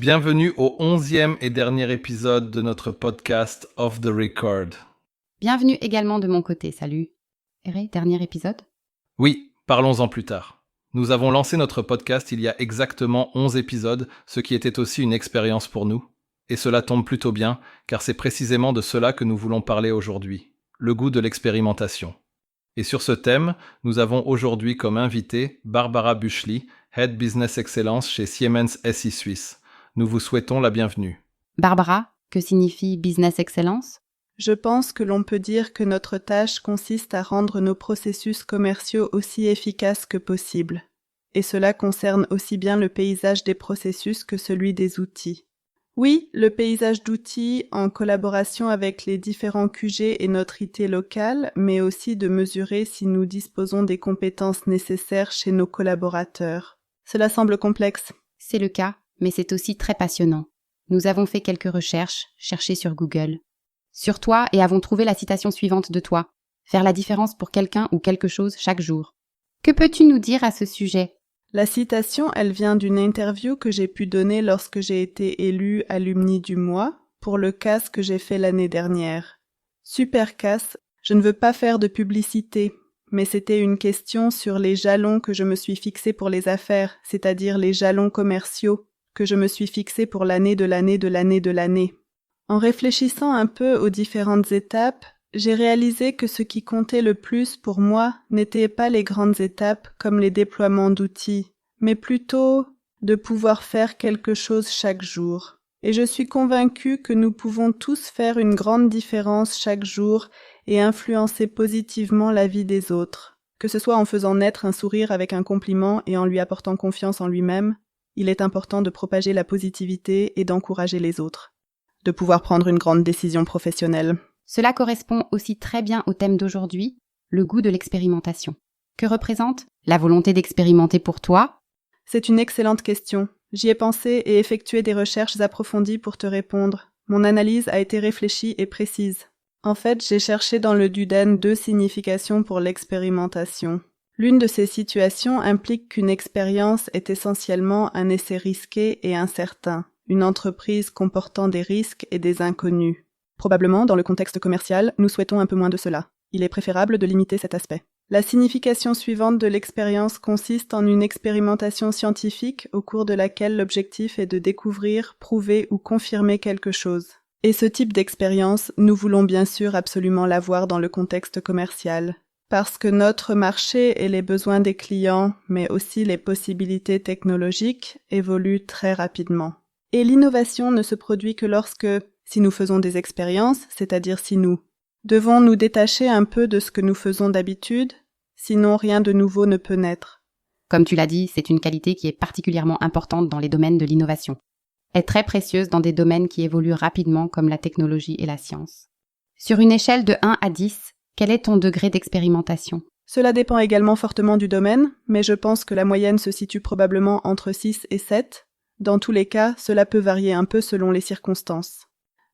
Bienvenue au 11e et dernier épisode de notre podcast Off the Record. Bienvenue également de mon côté, salut. Eré, dernier épisode ? Oui, parlons-en plus tard. Nous avons lancé notre podcast il y a exactement 11 épisodes, ce qui était aussi une expérience pour nous. Et cela tombe plutôt bien, car c'est précisément de cela que nous voulons parler aujourd'hui, le goût de l'expérimentation. Et sur ce thème, nous avons aujourd'hui comme invité Barbara Büchli, Head Business Excellence chez Siemens SI Suisse. Nous vous souhaitons la bienvenue. Barbara, que signifie Business Excellence ? Je pense que l'on peut dire que notre tâche consiste à rendre nos processus commerciaux aussi efficaces que possible. Et cela concerne aussi bien le paysage des processus que celui des outils. Oui, le paysage d'outils en collaboration avec les différents QG et notre IT local, mais aussi de mesurer si nous disposons des compétences nécessaires chez nos collaborateurs. Cela semble complexe. C'est le cas, mais c'est aussi très passionnant. Nous avons fait quelques recherches, cherchées sur Google, sur toi et avons trouvé la citation suivante de toi. Faire la différence pour quelqu'un ou quelque chose chaque jour. Que peux-tu nous dire à ce sujet ? La citation, elle vient d'une interview que j'ai pu donner lorsque j'ai été élue alumni du mois pour le CAS que j'ai fait l'année dernière. Super CAS, je ne veux pas faire de publicité, mais c'était une question sur les jalons que je me suis fixé pour les affaires, c'est-à-dire les jalons commerciaux que je me suis fixé pour l'année. En réfléchissant un peu aux différentes étapes, j'ai réalisé que ce qui comptait le plus pour moi n'était pas les grandes étapes comme les déploiements d'outils, mais plutôt de pouvoir faire quelque chose chaque jour. Et je suis convaincue que nous pouvons tous faire une grande différence chaque jour et influencer positivement la vie des autres. Que ce soit en faisant naître un sourire avec un compliment et en lui apportant confiance en lui-même, il est important de propager la positivité et d'encourager les autres. De pouvoir prendre une grande décision professionnelle. Cela correspond aussi très bien au thème d'aujourd'hui, le goût de l'expérimentation. Que représente la volonté d'expérimenter pour toi ? C'est une excellente question. J'y ai pensé et effectué des recherches approfondies pour te répondre. Mon analyse a été réfléchie et précise. En fait, j'ai cherché dans le Duden 2 significations pour l'expérimentation. L'une de ces situations implique qu'une expérience est essentiellement un essai risqué et incertain, une entreprise comportant des risques et des inconnus. Probablement, dans le contexte commercial, nous souhaitons un peu moins de cela. Il est préférable de limiter cet aspect. La signification suivante de l'expérience consiste en une expérimentation scientifique au cours de laquelle l'objectif est de découvrir, prouver ou confirmer quelque chose. Et ce type d'expérience, nous voulons bien sûr absolument l'avoir dans le contexte commercial. Parce que notre marché et les besoins des clients, mais aussi les possibilités technologiques, évoluent très rapidement. Et l'innovation ne se produit que lorsque, si nous faisons des expériences, c'est-à-dire si nous devons nous détacher un peu de ce que nous faisons d'habitude, sinon rien de nouveau ne peut naître. Comme tu l'as dit, c'est une qualité qui est particulièrement importante dans les domaines de l'innovation. Elle est très précieuse dans des domaines qui évoluent rapidement comme la technologie et la science. Sur une échelle de 1 à 10, quel est ton degré d'expérimentation ? Cela dépend également fortement du domaine, mais je pense que la moyenne se situe probablement entre 6 et 7. Dans tous les cas, cela peut varier un peu selon les circonstances.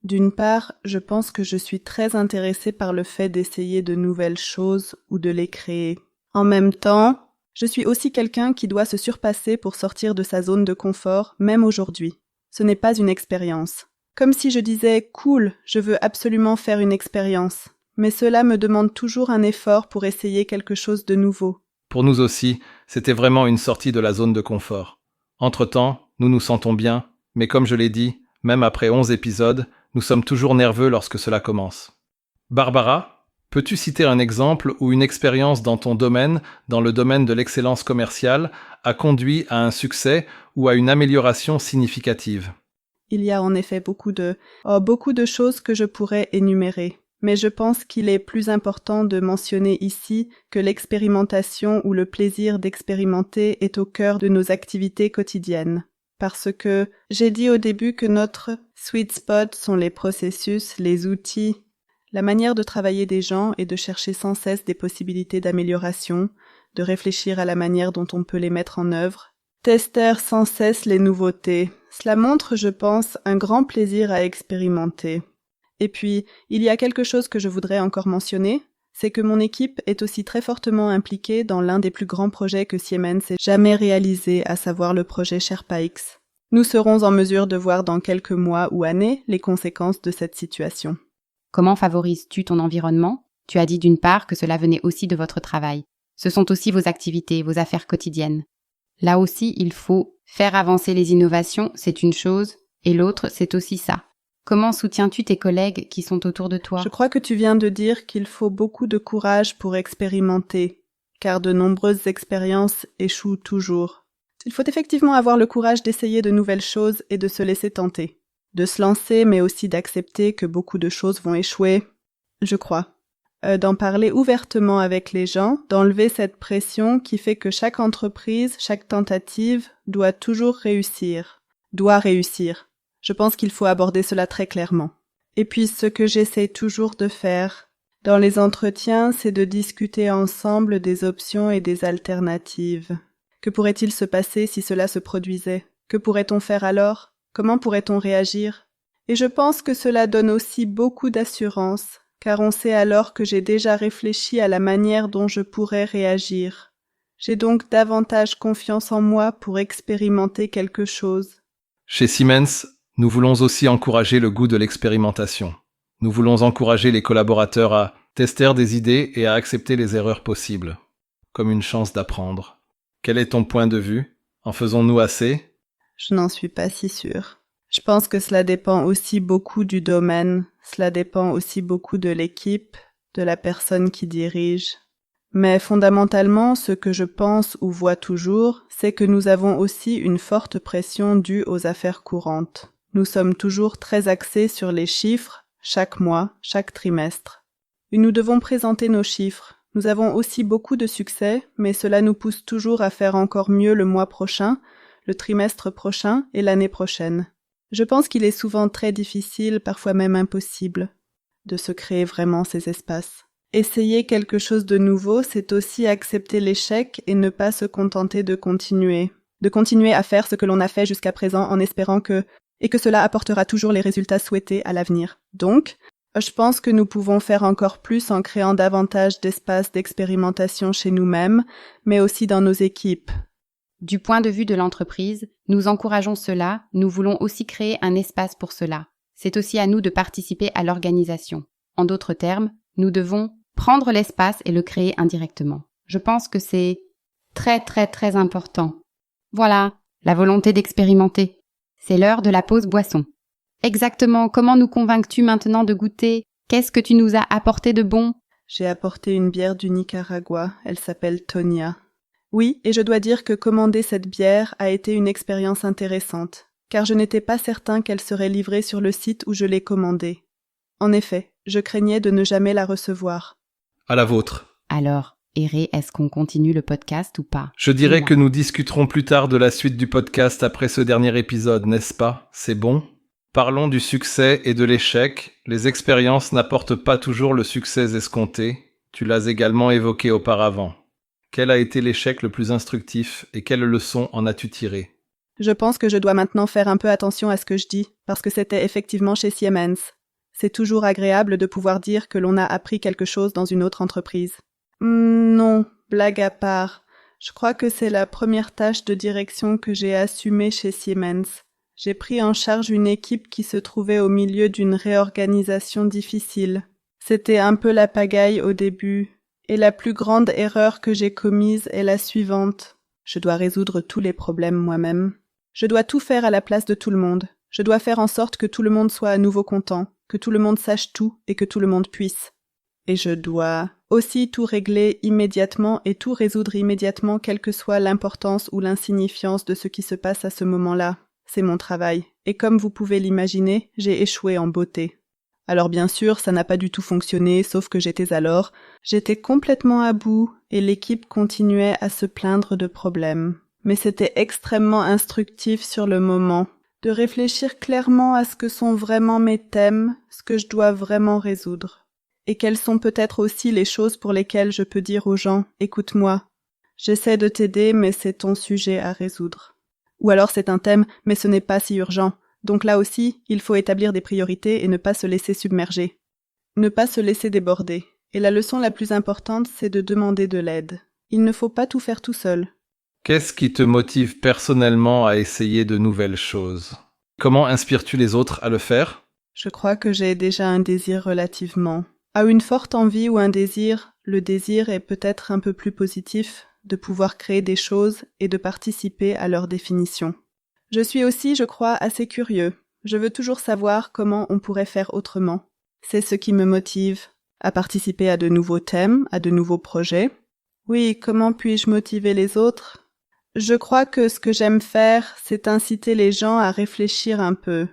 D'une part, je pense que je suis très intéressée par le fait d'essayer de nouvelles choses ou de les créer. En même temps, je suis aussi quelqu'un qui doit se surpasser pour sortir de sa zone de confort, même aujourd'hui. Ce n'est pas une expérience. Comme si je disais « cool, je veux absolument faire une expérience », mais cela me demande toujours un effort pour essayer quelque chose de nouveau. Pour nous aussi, c'était vraiment une sortie de la zone de confort. Entre-temps, nous nous sentons bien, mais comme je l'ai dit, même après 11 épisodes, nous sommes toujours nerveux lorsque cela commence. Barbara, peux-tu citer un exemple où une expérience dans ton domaine, dans le domaine de l'excellence commerciale, a conduit à un succès ou à une amélioration significative ? Il y a en effet beaucoup de choses que je pourrais énumérer. Mais je pense qu'il est plus important de mentionner ici que l'expérimentation ou le plaisir d'expérimenter est au cœur de nos activités quotidiennes. Parce que j'ai dit au début que notre sweet spot sont les processus, les outils, la manière de travailler des gens et de chercher sans cesse des possibilités d'amélioration, de réfléchir à la manière dont on peut les mettre en œuvre, tester sans cesse les nouveautés. Cela montre, je pense, un grand plaisir à expérimenter. Et puis, il y a quelque chose que je voudrais encore mentionner, c'est que mon équipe est aussi très fortement impliquée dans l'un des plus grands projets que Siemens ait jamais réalisé, à savoir le projet Sherpa X. Nous serons en mesure de voir dans quelques mois ou années les conséquences de cette situation. Comment favorises-tu ton environnement ? Tu as dit d'une part que cela venait aussi de votre travail. Ce sont aussi vos activités, vos affaires quotidiennes. Là aussi, il faut faire avancer les innovations, c'est une chose, et l'autre, c'est aussi ça. Comment soutiens-tu tes collègues qui sont autour de toi ? Je crois que tu viens de dire qu'il faut beaucoup de courage pour expérimenter, car de nombreuses expériences échouent toujours. Il faut effectivement avoir le courage d'essayer de nouvelles choses et de se laisser tenter. De se lancer, mais aussi d'accepter que beaucoup de choses vont échouer, je crois. D'en parler ouvertement avec les gens, d'enlever cette pression qui fait que chaque entreprise, chaque tentative doit toujours réussir. Doit réussir. Je pense qu'il faut aborder cela très clairement. Et puis ce que j'essaie toujours de faire dans les entretiens, c'est de discuter ensemble des options et des alternatives. Que pourrait-il se passer si cela se produisait ? Que pourrait-on faire alors ? Comment pourrait-on réagir ? Et je pense que cela donne aussi beaucoup d'assurance, car on sait alors que j'ai déjà réfléchi à la manière dont je pourrais réagir. J'ai donc davantage confiance en moi pour expérimenter quelque chose. Chez Siemens, nous voulons aussi encourager le goût de l'expérimentation. Nous voulons encourager les collaborateurs à tester des idées et à accepter les erreurs possibles, comme une chance d'apprendre. Quel est ton point de vue ? En faisons-nous assez ? Je n'en suis pas si sûre. Je pense que cela dépend aussi beaucoup du domaine, cela dépend aussi beaucoup de l'équipe, de la personne qui dirige. Mais fondamentalement, ce que je pense ou vois toujours, c'est que nous avons aussi une forte pression due aux affaires courantes. Nous sommes toujours très axés sur les chiffres, chaque mois, chaque trimestre. Et nous devons présenter nos chiffres. Nous avons aussi beaucoup de succès, mais cela nous pousse toujours à faire encore mieux le mois prochain, le trimestre prochain et l'année prochaine. Je pense qu'il est souvent très difficile, parfois même impossible, de se créer vraiment ces espaces. Essayer quelque chose de nouveau, c'est aussi accepter l'échec et ne pas se contenter de continuer. De continuer à faire ce que l'on a fait jusqu'à présent en espérant que cela apportera toujours les résultats souhaités à l'avenir. Donc, je pense que nous pouvons faire encore plus en créant davantage d'espaces d'expérimentation chez nous-mêmes, mais aussi dans nos équipes. Du point de vue de l'entreprise, nous encourageons cela, nous voulons aussi créer un espace pour cela. C'est aussi à nous de participer à l'organisation. En d'autres termes, nous devons prendre l'espace et le créer indirectement. Je pense que c'est très très très important. Voilà, la volonté d'expérimenter. C'est l'heure de la pause boisson. Exactement, comment nous convaincs-tu maintenant de goûter ? Qu'est-ce que tu nous as apporté de bon ? J'ai apporté une bière du Nicaragua, elle s'appelle Tonia. Oui, et je dois dire que commander cette bière a été une expérience intéressante, car je n'étais pas certain qu'elle serait livrée sur le site où je l'ai commandée. En effet, je craignais de ne jamais la recevoir. À la vôtre. Alors, Héré, est-ce qu'on continue le podcast ou pas ? Je dirais que nous discuterons plus tard de la suite du podcast après ce dernier épisode, n'est-ce pas ? C'est bon ? Parlons du succès et de l'échec. Les expériences n'apportent pas toujours le succès escompté. Tu l'as également évoqué auparavant. Quel a été l'échec le plus instructif et quelles leçons en as-tu tiré ? Je pense que je dois maintenant faire un peu attention à ce que je dis, parce que c'était effectivement chez Siemens. C'est toujours agréable de pouvoir dire que l'on a appris quelque chose dans une autre entreprise. Non, blague à part. Je crois que c'est la première tâche de direction que j'ai assumée chez Siemens. J'ai pris en charge une équipe qui se trouvait au milieu d'une réorganisation difficile. C'était un peu la pagaille au début. Et la plus grande erreur que j'ai commise est la suivante. Je dois résoudre tous les problèmes moi-même. Je dois tout faire à la place de tout le monde. Je dois faire en sorte que tout le monde soit à nouveau content, que tout le monde sache tout et que tout le monde puisse. Et je dois aussi tout régler immédiatement et tout résoudre immédiatement, quelle que soit l'importance ou l'insignifiance de ce qui se passe à ce moment-là. C'est mon travail. Et comme vous pouvez l'imaginer, j'ai échoué en beauté. Alors bien sûr, ça n'a pas du tout fonctionné, sauf que j'étais complètement à bout et l'équipe continuait à se plaindre de problèmes. Mais c'était extrêmement instructif sur le moment, de réfléchir clairement à ce que sont vraiment mes thèmes, ce que je dois vraiment résoudre. Et quelles sont peut-être aussi les choses pour lesquelles je peux dire aux gens « Écoute-moi, j'essaie de t'aider, mais c'est ton sujet à résoudre. » Ou alors c'est un thème, mais ce n'est pas si urgent. Donc là aussi, il faut établir des priorités et ne pas se laisser submerger. Ne pas se laisser déborder. Et la leçon la plus importante, c'est de demander de l'aide. Il ne faut pas tout faire tout seul. Qu'est-ce qui te motive personnellement à essayer de nouvelles choses? Comment inspires-tu les autres à le faire? Je crois que j'ai déjà un désir relativement. À une forte envie ou un désir, le désir est peut-être un peu plus positif, de pouvoir créer des choses et de participer à leur définition. Je suis aussi, je crois, assez curieux. Je veux toujours savoir comment on pourrait faire autrement. C'est ce qui me motive à participer à de nouveaux thèmes, à de nouveaux projets. Oui, comment puis-je motiver les autres? Je crois que ce que j'aime faire, c'est inciter les gens à réfléchir un peu.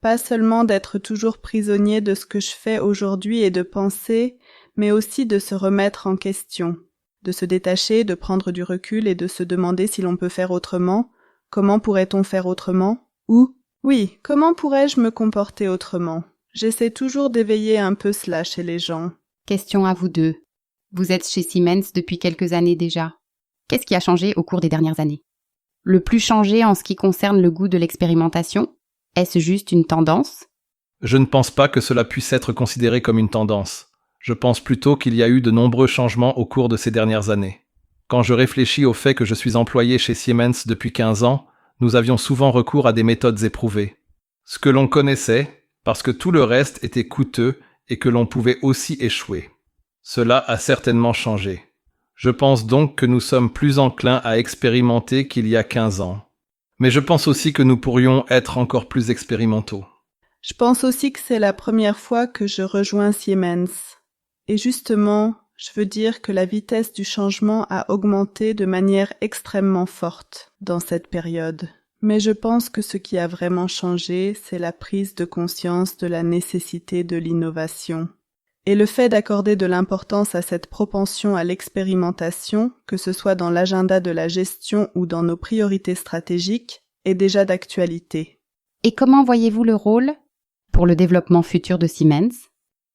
Pas seulement d'être toujours prisonnier de ce que je fais aujourd'hui et de penser, mais aussi de se remettre en question, de se détacher, de prendre du recul et de se demander si l'on peut faire autrement. Comment pourrait-on faire autrement? Ou, oui, comment pourrais-je me comporter autrement? J'essaie toujours d'éveiller un peu cela chez les gens. Question à vous deux. Vous êtes chez Siemens depuis quelques années déjà. Qu'est-ce qui a changé au cours des dernières années? Le plus changé en ce qui concerne le goût de l'expérimentation? Est-ce juste une tendance? Je ne pense pas que cela puisse être considéré comme une tendance. Je pense plutôt qu'il y a eu de nombreux changements au cours de ces dernières années. Quand je réfléchis au fait que je suis employé chez Siemens depuis 15 ans, nous avions souvent recours à des méthodes éprouvées. Ce que l'on connaissait, parce que tout le reste était coûteux et que l'on pouvait aussi échouer. Cela a certainement changé. Je pense donc que nous sommes plus enclins à expérimenter qu'il y a 15 ans. Mais je pense aussi que nous pourrions être encore plus expérimentaux. Je pense aussi que c'est la première fois que je rejoins Siemens. Et justement, je veux dire que la vitesse du changement a augmenté de manière extrêmement forte dans cette période. Mais je pense que ce qui a vraiment changé, c'est la prise de conscience de la nécessité de l'innovation. Et le fait d'accorder de l'importance à cette propension à l'expérimentation, que ce soit dans l'agenda de la gestion ou dans nos priorités stratégiques, est déjà d'actualité. Et comment voyez-vous le rôle pour le développement futur de Siemens?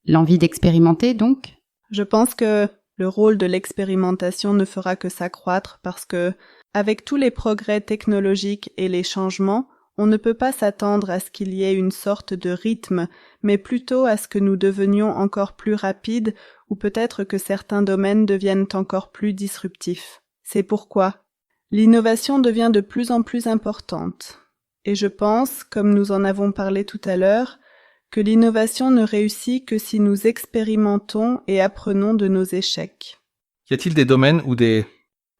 L'envie d'expérimenter donc? Je pense que le rôle de l'expérimentation ne fera que s'accroître parce que, avec tous les progrès technologiques et les changements, on ne peut pas s'attendre à ce qu'il y ait une sorte de rythme, mais plutôt à ce que nous devenions encore plus rapides ou peut-être que certains domaines deviennent encore plus disruptifs. C'est pourquoi l'innovation devient de plus en plus importante. Et je pense, comme nous en avons parlé tout à l'heure, que l'innovation ne réussit que si nous expérimentons et apprenons de nos échecs. Y a-t-il des domaines ou des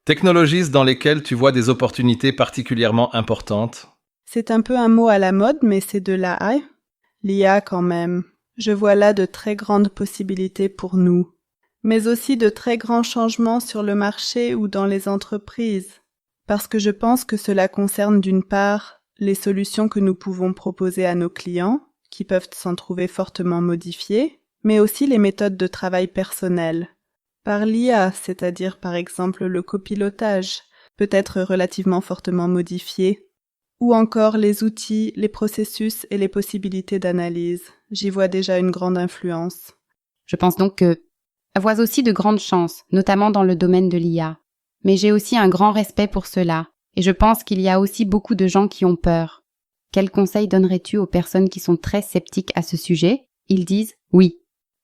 technologies dans lesquelles tu vois des opportunités particulièrement importantes? C'est un peu un mot à la mode, mais c'est de l'AI. L'IA quand même. Je vois là de très grandes possibilités pour nous, mais aussi de très grands changements sur le marché ou dans les entreprises, parce que je pense que cela concerne d'une part les solutions que nous pouvons proposer à nos clients, qui peuvent s'en trouver fortement modifiées, mais aussi les méthodes de travail personnelles. Par l'IA, c'est-à-dire par exemple le copilotage, peut être relativement fortement modifié, ou encore les outils, les processus et les possibilités d'analyse. J'y vois déjà une grande influence. Je pense donc que vois aussi de grandes chances, notamment dans le domaine de l'IA. Mais j'ai aussi un grand respect pour cela, et je pense qu'il y a aussi beaucoup de gens qui ont peur. Quels conseils donnerais-tu aux personnes qui sont très sceptiques à ce sujet? Ils disent « oui,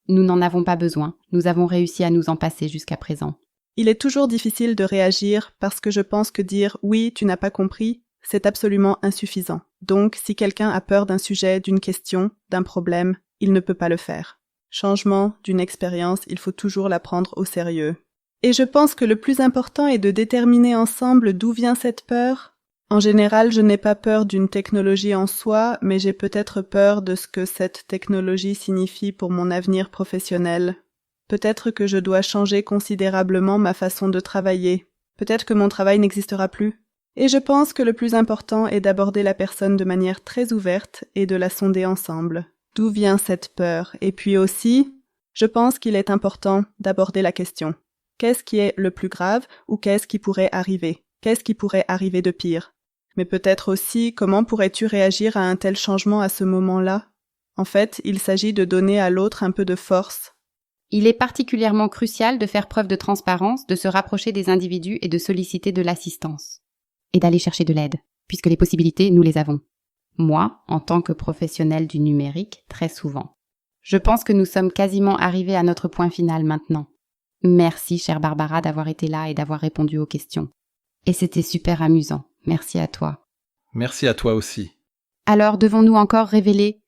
nous n'en avons pas besoin, nous avons réussi à nous en passer jusqu'à présent ». Il est toujours difficile de réagir parce que je pense que dire « oui, tu n'as pas compris », c'est absolument insuffisant. Donc, si quelqu'un a peur d'un sujet, d'une question, d'un problème, il ne peut pas le faire. Changement d'une expérience, il faut toujours la prendre au sérieux. Et je pense que le plus important est de déterminer ensemble d'où vient cette peur. En général, je n'ai pas peur d'une technologie en soi, mais j'ai peut-être peur de ce que cette technologie signifie pour mon avenir professionnel. Peut-être que je dois changer considérablement ma façon de travailler. Peut-être que mon travail n'existera plus. Et je pense que le plus important est d'aborder la personne de manière très ouverte et de la sonder ensemble. D'où vient cette peur? Et puis aussi, je pense qu'il est important d'aborder la question. Qu'est-ce qui est le plus grave ou qu'est-ce qui pourrait arriver? Qu'est-ce qui pourrait arriver de pire? Mais peut-être aussi, comment pourrais-tu réagir à un tel changement à ce moment-là? En fait, il s'agit de donner à l'autre un peu de force. Il est particulièrement crucial de faire preuve de transparence, de se rapprocher des individus et de solliciter de l'assistance. Et d'aller chercher de l'aide, puisque les possibilités, nous les avons. Moi, en tant que professionnel du numérique, très souvent. Je pense que nous sommes quasiment arrivés à notre point final maintenant. Merci, chère Barbara, d'avoir été là et d'avoir répondu aux questions. Et c'était super amusant. Merci à toi. Merci à toi aussi. Alors, devons-nous encore révéler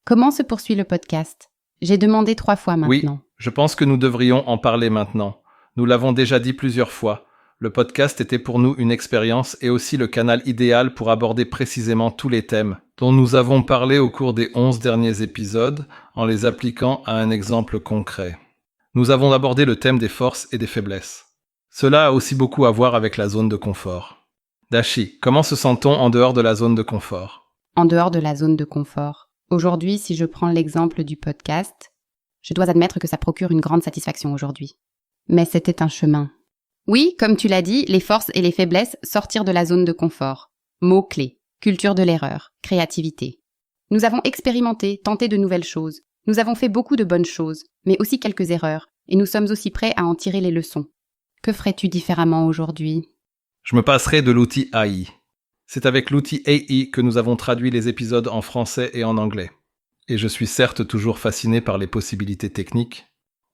comment se poursuit le podcast? J'ai demandé 3 fois maintenant. Oui, je pense que nous devrions en parler maintenant. Nous l'avons déjà dit plusieurs fois. Le podcast était pour nous une expérience et aussi le canal idéal pour aborder précisément tous les thèmes dont nous avons parlé au cours des 11 derniers épisodes en les appliquant à un exemple concret. Nous avons abordé le thème des forces et des faiblesses. Cela a aussi beaucoup à voir avec la zone de confort. Dashi, comment se sent-on en dehors de la zone de confort? En dehors de la zone de confort. Aujourd'hui, si je prends l'exemple du podcast, je dois admettre que ça procure une grande satisfaction aujourd'hui. Mais c'était un chemin. Oui, comme tu l'as dit, les forces et les faiblesses, sortir de la zone de confort. Mots-clés, culture de l'erreur, créativité. Nous avons expérimenté, tenté de nouvelles choses. Nous avons fait beaucoup de bonnes choses, mais aussi quelques erreurs, et nous sommes aussi prêts à en tirer les leçons. Que ferais-tu différemment aujourd'hui? Je me passerai de l'outil AI. C'est avec l'outil AI que nous avons traduit les épisodes en français et en anglais. Et je suis certes toujours fasciné par les possibilités techniques,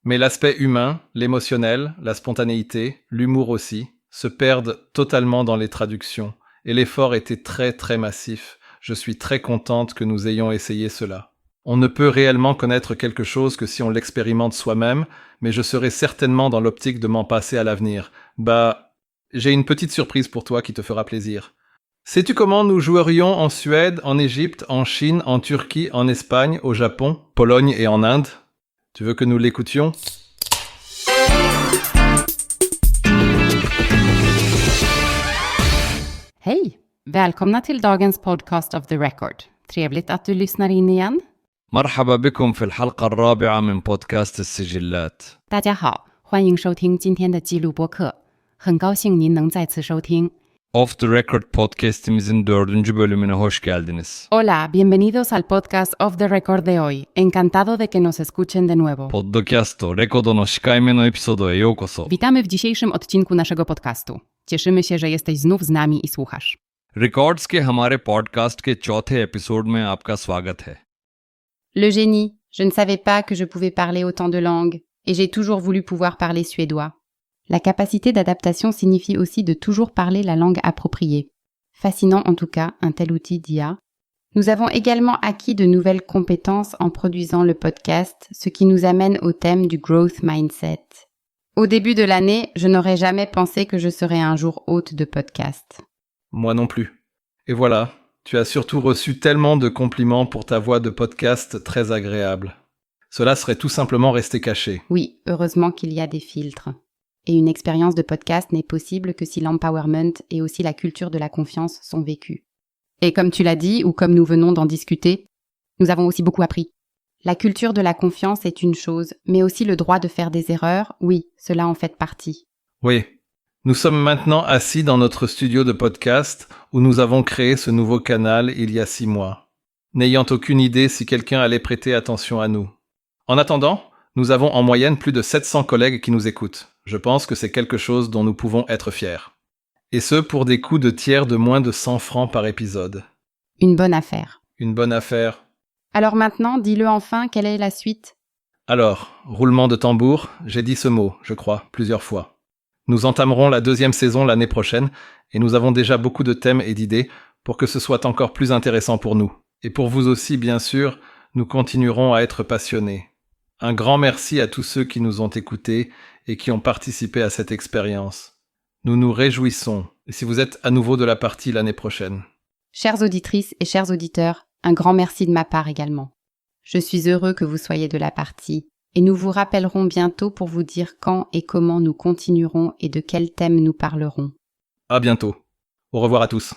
mais l'aspect humain, l'émotionnel, la spontanéité, l'humour aussi, se perdent totalement dans les traductions, et l'effort était très très massif. Je suis très contente que nous ayons essayé cela. On ne peut réellement connaître quelque chose que si on l'expérimente soi-même, mais je serai certainement dans l'optique de m'en passer à l'avenir. J'ai une petite surprise pour toi qui te fera plaisir. Sais-tu comment nous jouerions en Suède, en Égypte, en Chine, en Turquie, en Espagne, au Japon, Pologne et en Inde? Tu veux que nous l'écoutions? Hej! Välkomna till dagens podcast of the record. Trevligt att du lyssnar in igen. مرحبا بكم في الحلقة الرابعة من بودكاست السجلات. 大家好，欢迎收听今天的记录播客。很高兴您能再次收听。 Off the Record podcastimizin 4. bölümüne hoş geldiniz. Hola, bienvenidos al podcast Off the Record de hoy. Encantado de que nos escuchen de nuevo. Podcasto Rekodo no 4回目のエピソードへようこそ. Witamy w dzisiejszym odcinku naszego podcastu. Cieszymy się, że jesteś znów z nami i słuchasz. Records के हमारे पॉडकास्ट के चौथे एपिसोड में आपका स्वागत है. Le génie. Je ne savais pas que je pouvais parler autant de langues, et j'ai toujours voulu pouvoir parler suédois. La capacité d'adaptation signifie aussi de toujours parler la langue appropriée. Fascinant en tout cas, un tel outil d'IA. Nous avons également acquis de nouvelles compétences en produisant le podcast, ce qui nous amène au thème du growth mindset. Au début de l'année, je n'aurais jamais pensé que je serais un jour hôte de podcast. Moi non plus. Et voilà, tu as surtout reçu tellement de compliments pour ta voix de podcast très agréable. Cela serait tout simplement resté caché. Oui, heureusement qu'il y a des filtres. Et une expérience de podcast n'est possible que si l'empowerment et aussi la culture de la confiance sont vécues. Et comme tu l'as dit, ou comme nous venons d'en discuter, nous avons aussi beaucoup appris. La culture de la confiance est une chose, mais aussi le droit de faire des erreurs, oui, cela en fait partie. Oui. Nous sommes maintenant assis dans notre studio de podcast où nous avons créé ce nouveau canal il y a 6 mois, n'ayant aucune idée si quelqu'un allait prêter attention à nous. En attendant, nous avons en moyenne plus de 700 collègues qui nous écoutent. Je pense que c'est quelque chose dont nous pouvons être fiers. Et ce, pour des coûts de tiers de moins de 100 francs par épisode. Une bonne affaire. Une bonne affaire. Alors maintenant, dis-le enfin, quelle est la suite? Alors, roulement de tambour, j'ai dit ce mot, je crois, plusieurs fois. Nous entamerons la 2e saison l'année prochaine, et nous avons déjà beaucoup de thèmes et d'idées pour que ce soit encore plus intéressant pour nous. Et pour vous aussi, bien sûr, nous continuerons à être passionnés. Un grand merci à tous ceux qui nous ont écoutés et qui ont participé à cette expérience. Nous nous réjouissons, et si vous êtes à nouveau de la partie l'année prochaine. Chères auditrices et chers auditeurs, un grand merci de ma part également. Je suis heureux que vous soyez de la partie, et nous vous rappellerons bientôt pour vous dire quand et comment nous continuerons et de quels thèmes nous parlerons. À bientôt. Au revoir à tous.